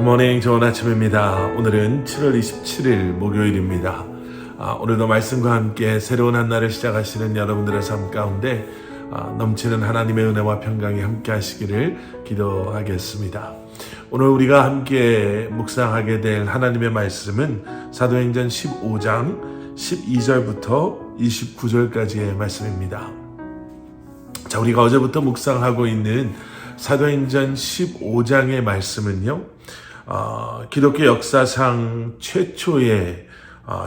굿모닝, 좋은 아침입니다. 오늘은 7월 27일 목요일입니다. 오늘도 말씀과 함께 새로운 한 날을 시작하시는 여러분들의 삶 가운데 넘치는 하나님의 은혜와 평강이 함께 하시기를 기도하겠습니다. 오늘 우리가 함께 묵상하게 될 하나님의 말씀은 사도행전 15장 12절부터 29절까지의 말씀입니다. 자, 우리가 어제부터 묵상하고 있는 사도행전 15장의 말씀은요, 기독교 역사상 최초의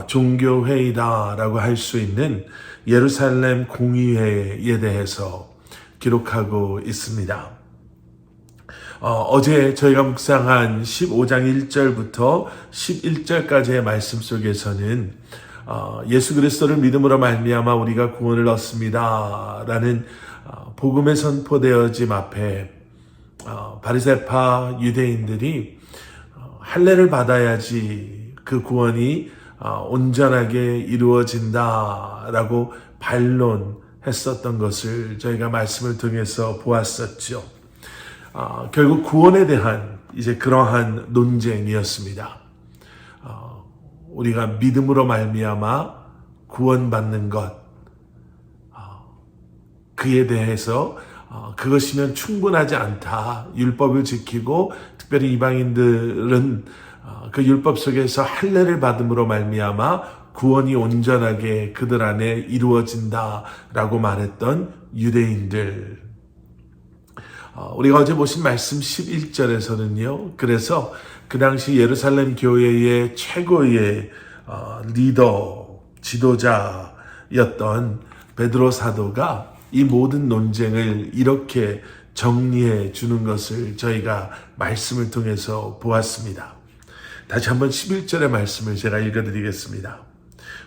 종교회의다라고 할 수 있는 예루살렘 공의회에 대해서 기록하고 있습니다. 어제 저희가 묵상한 15장 1절부터 11절까지의 말씀 속에서는 예수 그리스도를 믿음으로 말미암아 우리가 구원을 얻습니다 라는 복음의 선포되어짐 앞에 바리새파 유대인들이 할례를 받아야지 그 구원이 온전하게 이루어진다라고 반론했었던 것을 저희가 말씀을 통해서 보았었죠. 결국 구원에 대한 이제 그러한 논쟁이었습니다. 우리가 믿음으로 말미암아 구원받는 것, 그에 대해서 그것이면 충분하지 않다. 율법을 지키고 특별히 이방인들은 그 율법 속에서 할례를 받음으로 말미암아 구원이 온전하게 그들 안에 이루어진다라고 말했던 유대인들. 우리가 어제 보신 말씀 11절에서는요. 그래서 그 당시 예루살렘 교회의 최고의 리더, 지도자였던 베드로 사도가 이 모든 논쟁을 이렇게 정리해 주는 것을 저희가 말씀을 통해서 보았습니다. 다시 한번 11절의 말씀을 제가 읽어드리겠습니다.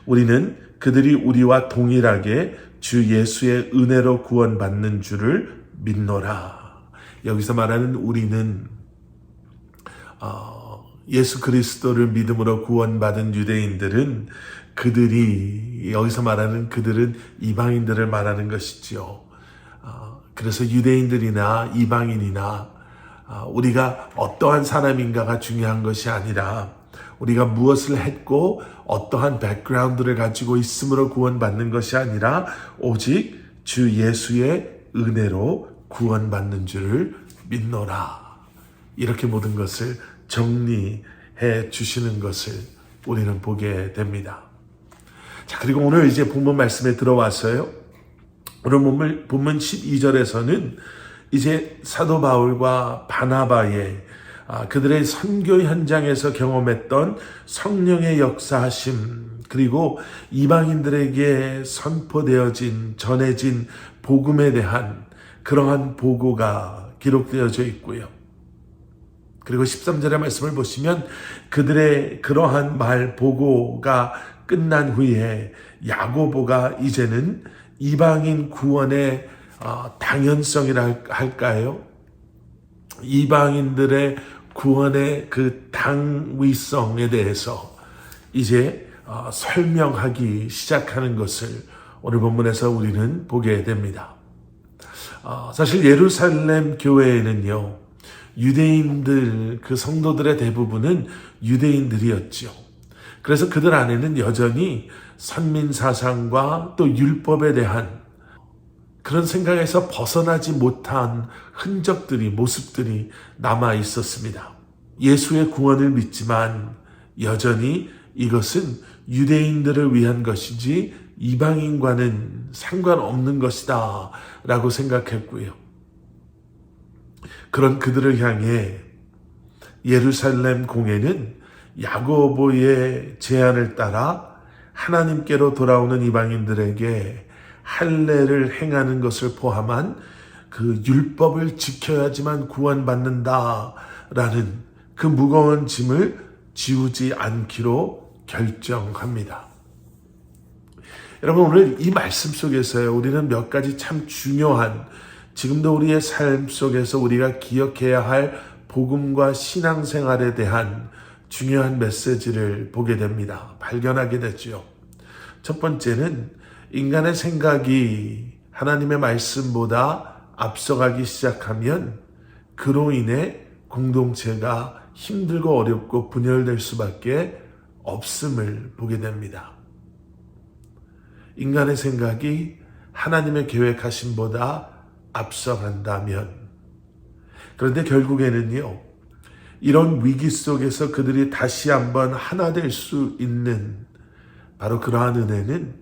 우리는 그들이 우리와 동일하게 주 예수의 은혜로 구원받는 줄을 믿노라. 여기서 말하는 우리는 예수 그리스도를 믿음으로 구원받은 유대인들은 그들이 여기서 말하는 그들은 이방인들을 말하는 것이죠. 그래서 유대인들이나 이방인이나 우리가 어떠한 사람인가가 중요한 것이 아니라 우리가 무엇을 했고 어떠한 백그라운드를 가지고 있음으로 구원받는 것이 아니라 오직 주 예수의 은혜로 구원받는 줄을 믿노라. 이렇게 모든 것을 정리해 주시는 것을 우리는 보게 됩니다. 자, 그리고 오늘 이제 본문 말씀에 들어왔어요. 오늘 본문 12절에서는 이제 사도 바울과 바나바의 그들의 선교 현장에서 경험했던 성령의 역사하심, 그리고 이방인들에게 선포되어진, 전해진 복음에 대한 그러한 보고가 기록되어져 있고요. 그리고 13절의 말씀을 보시면 그들의 그러한 말 보고가 끝난 후에 야고보가 이제는 이방인 구원의 당연성이라 할까요? 이방인들의 구원의 그 당위성에 대해서 이제 설명하기 시작하는 것을 오늘 본문에서 우리는 보게 됩니다. 사실 예루살렘 교회에는요, 유대인들, 그 성도들의 대부분은 유대인들이었죠. 그래서 그들 안에는 여전히 선민사상과 또 율법에 대한 그런 생각에서 벗어나지 못한 흔적들이, 모습들이 남아 있었습니다. 예수의 구원을 믿지만 여전히 이것은 유대인들을 위한 것이지 이방인과는 상관없는 것이다 라고 생각했고요. 그런 그들을 향해 예루살렘 공회는 야고보의 제안을 따라 하나님께로 돌아오는 이방인들에게 할례를 행하는 것을 포함한 그 율법을 지켜야지만 구원받는다라는 그 무거운 짐을 지우지 않기로 결정합니다. 여러분, 오늘 이 말씀 속에서요, 우리는 몇 가지 참 중요한, 지금도 우리의 삶 속에서 우리가 기억해야 할 복음과 신앙생활에 대한 중요한 메시지를 보게 됩니다. 발견하게 되죠. 첫 번째는 인간의 생각이 하나님의 말씀보다 앞서가기 시작하면 그로 인해 공동체가 힘들고 어렵고 분열될 수밖에 없음을 보게 됩니다. 인간의 생각이 하나님의 계획하심보다 앞서간다면, 그런데 결국에는요, 이런 위기 속에서 그들이 다시 한번 하나 될 수 있는 바로 그러한 은혜는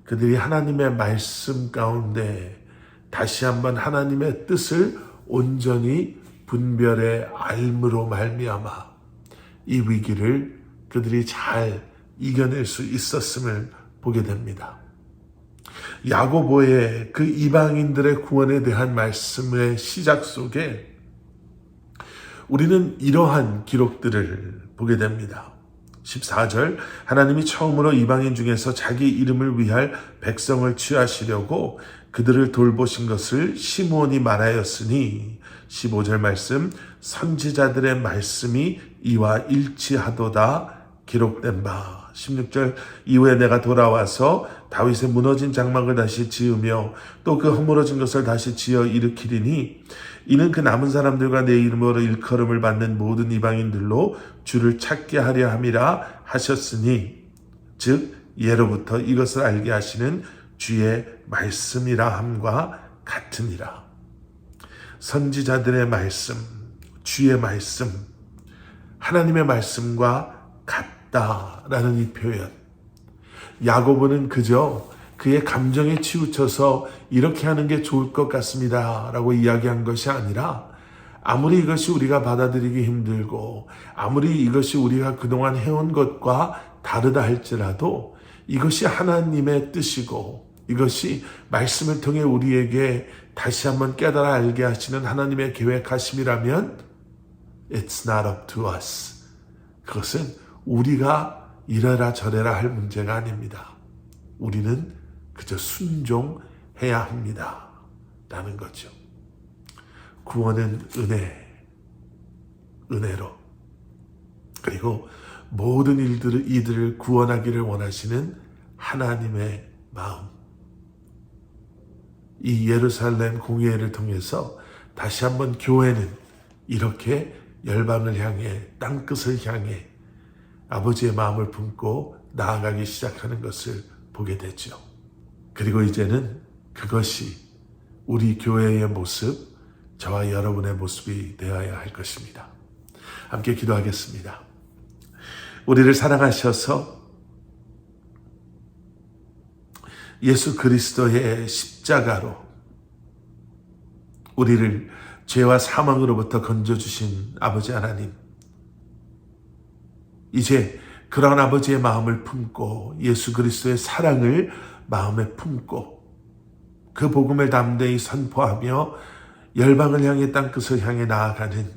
그들이 하나님의 말씀 가운데 다시 한번 하나님의 뜻을 온전히 분별해 알므로 말미암아 이 위기를 그들이 잘 이겨낼 수 있었음을 보게 됩니다. 야고보의 그 이방인들의 구원에 대한 말씀의 시작 속에 우리는 이러한 기록들을 보게 됩니다. 14절, 하나님이 처음으로 이방인 중에서 자기 이름을 위할 백성을 취하시려고 그들을 돌보신 것을 시므온이 말하였으니, 15절 말씀, 선지자들의 말씀이 이와 일치하도다 기록된 바. 16절, 이후에 내가 돌아와서 다윗의 무너진 장막을 다시 지으며 또 그 허물어진 것을 다시 지어 일으키리니 이는 그 남은 사람들과 내 이름으로 일컬음을 받는 모든 이방인들로 주를 찾게 하려 함이라 하셨으니, 즉 예로부터 이것을 알게 하시는 주의 말씀이라 함과 같으니라. 선지자들의 말씀, 주의 말씀, 하나님의 말씀과 같다라는 이 표현. 야고보는 그저 그의 감정에 치우쳐서 이렇게 하는 게 좋을 것 같습니다 라고 이야기한 것이 아니라, 아무리 이것이 우리가 받아들이기 힘들고 아무리 이것이 우리가 그동안 해온 것과 다르다 할지라도 이것이 하나님의 뜻이고 이것이 말씀을 통해 우리에게 다시 한번 깨달아 알게 하시는 하나님의 계획하심이라면 It's not up to us. 그것은 우리가 이래라 저래라 할 문제가 아닙니다. 우리는 그저 순종해야 합니다 라는 거죠. 구원은 은혜로, 그리고 모든 이들을 구원하기를 원하시는 하나님의 마음. 이 예루살렘 공회를 통해서 다시 한번 교회는 이렇게 열방을 향해, 땅끝을 향해 아버지의 마음을 품고 나아가기 시작하는 것을 보게 되죠. 그리고 이제는 그것이 우리 교회의 모습, 저와 여러분의 모습이 되어야 할 것입니다. 함께 기도하겠습니다. 우리를 사랑하셔서 예수 그리스도의 십자가로 우리를 죄와 사망으로부터 건져주신 아버지 하나님, 이제 그런 아버지의 마음을 품고 예수 그리스도의 사랑을 마음에 품고 그 복음을 담대히 선포하며 열방을 향해 땅끝을 향해 나아가는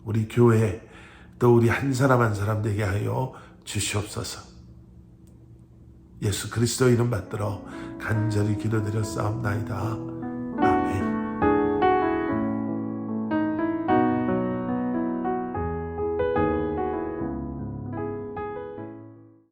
우리 교회, 또 우리 한 사람 한 사람 되게 하여 주시옵소서. 예수 그리스도 이름 받들어 간절히 기도드렸사옵나이다.